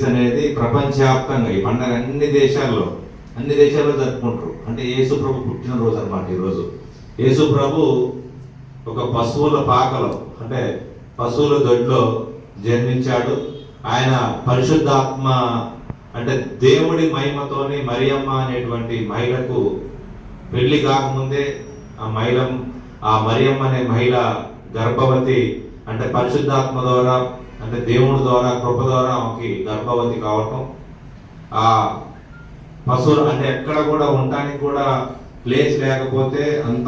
క్రీస్తు అనేది ప్రపంచవ్యాప్తంగా ఈ పండుగ అన్ని దేశాల్లో జరుపుకుంటారు. అంటే యేసు ప్రభు పుట్టినరోజు అనమాట ఈరోజు. యేసు ప్రభు ఒక పశువుల పాకలో అంటే పశువుల దొడ్లో జన్మించాడు. ఆయన పరిశుద్ధాత్మ అంటే దేవుడి మహిమతోని మరియమ్మ అనేటువంటి మహిళకు పెళ్లి కాకముందే ఆ మరియమ్మ అనే మహిళ గర్భవతి, అంటే పరిశుద్ధాత్మ ద్వారా అంటే దేవుడి ద్వారా కృప ద్వారా ఆమెకి గర్భవతి కావటం, ఆ పశువులు అంటే ఎక్కడ కూడా ఉండటానికి కూడా ప్లేస్ లేకపోతే అంత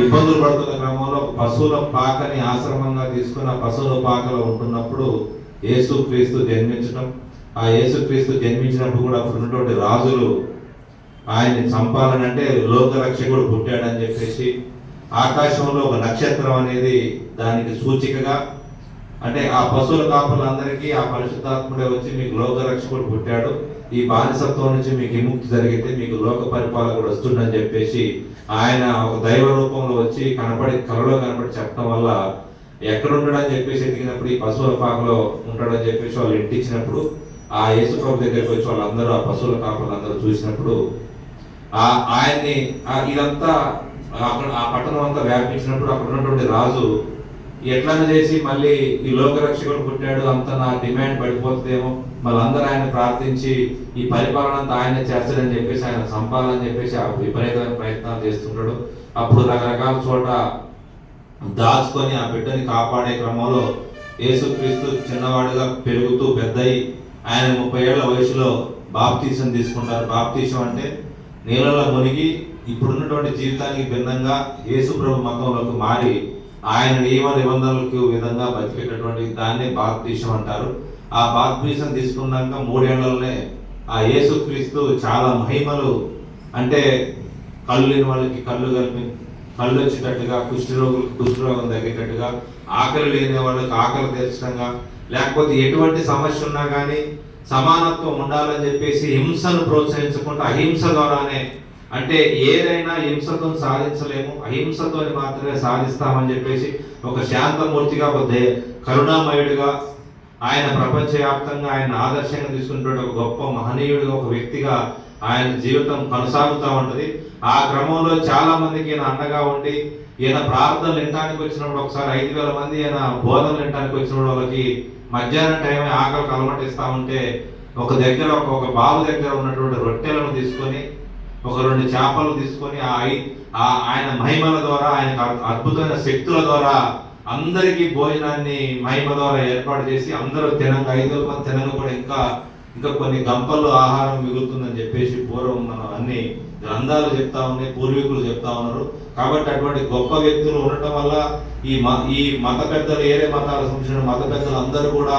ఇబ్బందులు పడుతున్న క్రమంలో పశువుల పాకని ఆశ్రమంగా తీసుకున్న పశువుల పాకలో ఉంటున్నప్పుడు యేసుక్రీస్తు జన్మించడం, ఆ యేసుక్రీస్తు జన్మించినప్పుడు కూడా అప్పుడు ఉన్నటువంటి రాజులు ఆయన్ని చంపాలనంటే లోకరక్షకుడు పుట్టాడని చెప్పేసి ఆకాశంలో ఒక నక్షత్రం అనేది దానికి సూచికగా, అంటే ఆ పశువుల కాపులందరికీ ఆ పరిశుద్ధాత్ముడే వచ్చి మీకు లోకరక్షకుడు పుట్టాడు, ఈ బానిసత్వం నుంచి మీకు విముక్తి జరిగితే మీకు లోక పరిపాలకుడు వస్తుండని చెప్పేసి ఆయన ఒక దైవ రూపంలో వచ్చి కలలో కనపడి చెప్పడం వల్ల ఎక్కడ ఉంటాడని చెప్పేసి ఎదిగినప్పుడు ఈ పశువుల పాకలో ఉంటాడని చెప్పేసి వాళ్ళు ఇంటిచ్చినప్పుడు ఆ యేసుప్రభు దగ్గరికి వచ్చి వాళ్ళందరూ ఆ పశువుల కాపులందరూ చూసినప్పుడు ఆయన్ని ఇదంతా అక్కడ ఆ పట్టణం అంతా వ్యాపించినప్పుడు అక్కడ ఉన్నటువంటి రాజు ఎట్లన్నా చేసి మళ్ళీ ఈ లోకరక్షకుడు పుట్టాడు, అంత నా డిమాండ్ పడిపోతుందేమో, మళ్ళీ అందరూ ఆయన ప్రార్థించి ఈ పరిపాలన అంతా ఆయన చేస్తాడని చెప్పేసి ఆయన చంపాలని చెప్పేసి ఆ విపరీతమైన ప్రయత్నాలు చేస్తుంటాడు. అప్పుడు రకరకాల చోట దాచుకొని ఆ బిడ్డని కాపాడే క్రమంలో యేసుక్రీస్తు చిన్నవాడుగా పెరుగుతూ పెద్దయి ఆయన 30 ఏళ్ల వయసులో బాప్తీసం తీసుకుంటారు. బాప్తీసం అంటే నీళ్ళలో మునిగి ఇప్పుడున్నటువంటి జీవితానికి భిన్నంగా యేసు ప్రభు మతంలోకి మారి ఆయన నియమ నిబంధనలకు విధంగా బతికేటటువంటి దాన్నే బాప్తీసం అంటారు. ఆ బాప్తీసం తీసుకున్నాక 3 ఏళ్లలోనే ఆ యేసుక్రీస్తు చాలా మహిమలు, అంటే కళ్ళు లేని వాళ్ళకి కళ్ళు వచ్చేటట్టుగా, కుష్ఠరోగులకు కుష్ఠరోగం తగ్గేటట్టుగా, ఆకలి లేని వాళ్ళకి ఆకలి తీర్చడంగా, లేకపోతే ఎటువంటి సమస్య ఉన్నా కానీ సమానత్వం ఉండాలని చెప్పేసి హింసను ప్రోత్సహించకుండా అహింస ద్వారానే, అంటే ఏదైనా హింసతో సాధించలేము, అహింసతో మాత్రమే సాధిస్తామని చెప్పేసి ఒక శాంతమూర్తిగా ఒక కరుణామయుడిగా ఆయన ప్రపంచవ్యాప్తంగా ఆయన ఆదర్శంగా తీసుకున్నటువంటి ఒక గొప్ప మహనీయుడిగా ఒక వ్యక్తిగా ఆయన జీవితం కొనసాగుతూ ఉంటుంది. ఆ క్రమంలో చాలా మందికి ఈయన అండగా ఉండి ఈయన ప్రార్థనలు వినడానికి వచ్చినప్పుడు ఒకసారి 5,000 మంది ఈయన బోధనలు వినడానికి వచ్చినప్పుడు వాళ్ళకి మధ్యాహ్నం టైం ఆకలికి అలమటిస్తూ ఉంటే ఒక దగ్గర ఒక బావి దగ్గర ఉన్నటువంటి రొట్టెలను తీసుకొని ఒక 2 చేపలు తీసుకొని ఆయన మహిమల ద్వారా ఆయన అద్భుతమైన శక్తుల ద్వారా అందరికీ భోజనాన్ని మహిమ ద్వారా ఏర్పాటు చేసి అందరూ తినంగా 5,000 మంది తినంగా కూడా ఇంకా కొన్ని గంపల్లో ఆహారం మిగులుతుందని చెప్పేసి పూర్వం మనం అన్ని గ్రంథాలు చెప్తా ఉన్నాయి, పూర్వీకులు చెప్తా ఉన్నారు. కాబట్టి అటువంటి గొప్ప వ్యక్తులు ఉండటం వల్ల ఈ మత పెద్దలు, ఏరే మతాలకు సంబంధించిన మత పెద్దలు అందరూ కూడా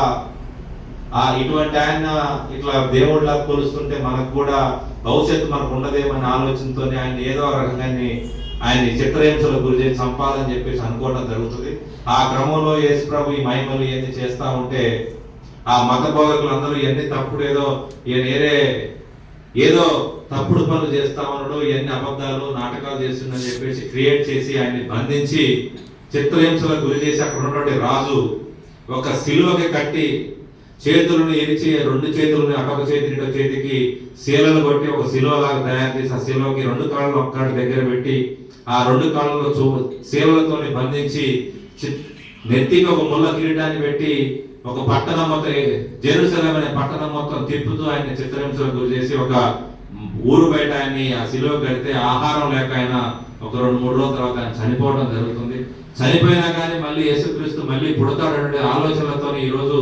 ఇటువంటి ఆయన ఇట్లా దేవుళ్ళ కొలుస్తుంటే మనకు కూడా భవిష్యత్తు మనకు ఉండదేమని ఆలోచనతోనే ఆయన ఏదో రకంగా ఆయన్ని చిత్రహింసలకు గురి చేసి చంపాలని చెప్పేసి అనుకోవడం జరుగుతుంది. ఆ క్రమంలో యేసు ప్రభు ఈ మహిమలు ఇవన్నీ చేస్తా ఉంటే ఆ మత బోధకులు అందరూ ఇవన్నీ తప్పుడు ఏదో తప్పుడు పనులు చేస్తా ఉన్నాడు, ఇవన్నీ అబద్ధాలు నాటకాలు చేస్తుందని చెప్పేసి క్రియేట్ చేసి ఆయన్ని బంధించి చిత్రహింసలకు గురి చేసి అక్కడ ఉన్నటువంటి రాజు ఒక సిలువకి కట్టి చేతులను ఎరిచి 2 చేతులను అటొక చేతి ఇటొక చేతికి శీలలు కొట్టి ఒక సిలువ లాగా తయారు చేసి ఆ సిలువకి 2 కాళ్ళను ఒక్కటి దగ్గర పెట్టి ఆ 2 కాళ్ళలో శీలలతో బంధించి నెత్తికి ఒక ముళ్ళ కిరీటాన్ని పెట్టి ఒక పట్టణం మొత్తం జెరూసలేం అనే పట్టణం మొత్తం తిప్పుతూ ఆయన చిత్రహింసలకు గురి చేసి ఒక ఊరు బయట ఆయన్ని ఆ సిలువ కడితే ఆహారం లేక ఆయన ఒక 2-3 రోజుల తర్వాత ఆయన చనిపోవడం జరుగుతుంది. చనిపోయినా కానీ మళ్ళీ యేసుక్రీస్తు మళ్ళీ పుడతాడనే ఆలోచనలతో ఈరోజు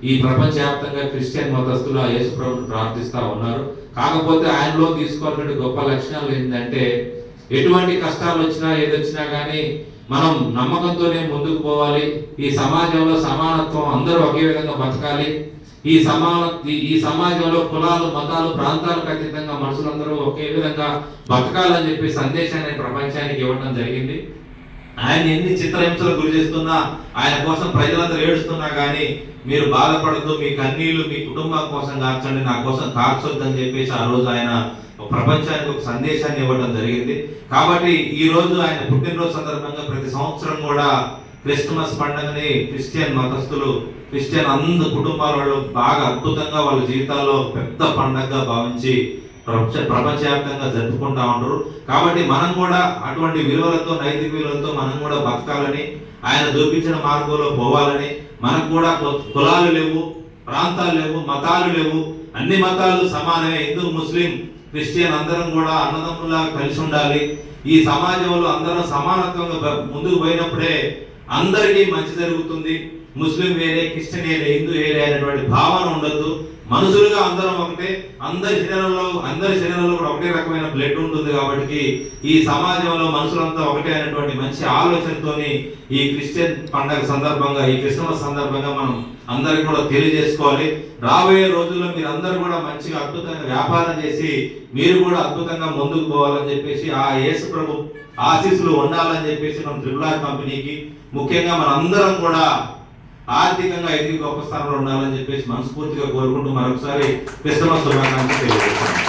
ఈ ప్రపంచవ్యాప్తంగా క్రిస్టియన్ మతస్థులు ఆ యేసు ప్రభువును ప్రార్థిస్తూ ఉన్నారు. కాకపోతే ఆయనలో తీసుకోవాల్సిన గొప్ప లక్షణాలు ఏంటంటే ఎటువంటి కష్టాలు వచ్చినా ఏదొచ్చినా కానీ మనం నమ్మకంతోనే ముందుకు పోవాలి. ఈ సమాజంలో సమానత్వం, అందరూ ఒకే విధంగా బతకాలి. ఈ సమాజంలో కులాలు, మతాలు, ప్రాంతాలకు అతీతంగా మనుషులందరూ ఒకే విధంగా బతకాలని చెప్పి సందేశాన్ని ప్రపంచానికి ఇవ్వడం జరిగింది. ఆయన ఎన్ని చిత్రహింసలకు గురి చేస్తున్నా, ఆయన కోసం ప్రజలందరూ ఏడుస్తున్నా కానీ మీరు బాధపడద్దు, మీ కన్నీళ్లు మీ కుటుంబం కోసం కార్చండి, నా కోసం కార్చొద్దని చెప్పేసి ఆ రోజు ఆయన ప్రపంచానికి ఒక సందేశాన్ని ఇవ్వడం జరిగింది. కాబట్టి ఈ రోజు ఆయన పుట్టినరోజు సందర్భంగా ప్రతి సంవత్సరం కూడా క్రిస్మస్ పండుగని క్రిస్టియన్ మతస్థులు క్రిస్టియన్ కుటుంబాల వాళ్ళు బాగా అద్భుతంగా వాళ్ళ జీవితాల్లో పెద్ద పండగగా భావించి ప్రపంచవ్యాప్తంగా జరుపుకుంటా ఉంటారు. కాబట్టి మనం కూడా అటువంటి విలువలతో, నైతిక విలువలతో మనం కూడా బతకాలని, ఆయన చూపించిన మార్గంలో పోవాలని, మనకు కూడా కులాలు లేవు, ప్రాంతాలు లేవు, మతాలు లేవు, అన్ని మతాలు సమానమే. హిందూ, ముస్లిం, క్రిస్టియన్ అందరం కూడా అన్నదమ్ములా కలిసి ఉండాలి. ఈ సమాజంలో అందరం సమానత్వంగా ముందుకు పోయినప్పుడే అందరికీ మంచి జరుగుతుంది. ముస్లిం వేరే, క్రిస్టియన్ వేరే, హిందూ వేరే అనేటువంటి భావన ఉండద్దు. మనుషులుగా అందరం ఒకటే, అందరి శరీరంలో కూడా ఒకటే రకమైన బ్లడ్ ఉంటుంది. కాబట్టి ఈ సమాజంలో మనుషులంతా ఒకటే అనేటువంటి మంచి ఆలోచనతోని ఈ క్రిస్టియన్ పండగ సందర్భంగా, ఈ క్రిస్మస్ సందర్భంగా మనం అందరికి కూడా తెలియజేసుకోవాలి. రాబోయే రోజుల్లో మీరు అందరూ కూడా మంచిగా అద్భుతంగా వ్యాపారం చేసి మీరు కూడా అద్భుతంగా ముందుకు పోవాలని చెప్పేసి, ఆ యేసు ప్రభు ఆశీస్సులు ఉండాలని చెప్పేసి మన త్రిపుల్ కంపెనీకి, ముఖ్యంగా మనందరం కూడా ఆర్థికంగా ఎదిగి గొప్ప స్థానంలో ఉండాలని చెప్పేసి మనస్ఫూర్తిగా కోరుకుంటూ మరొకసారి క్రిస్మస్ శుభాకాంక్షలు తెలియజేస్తాను.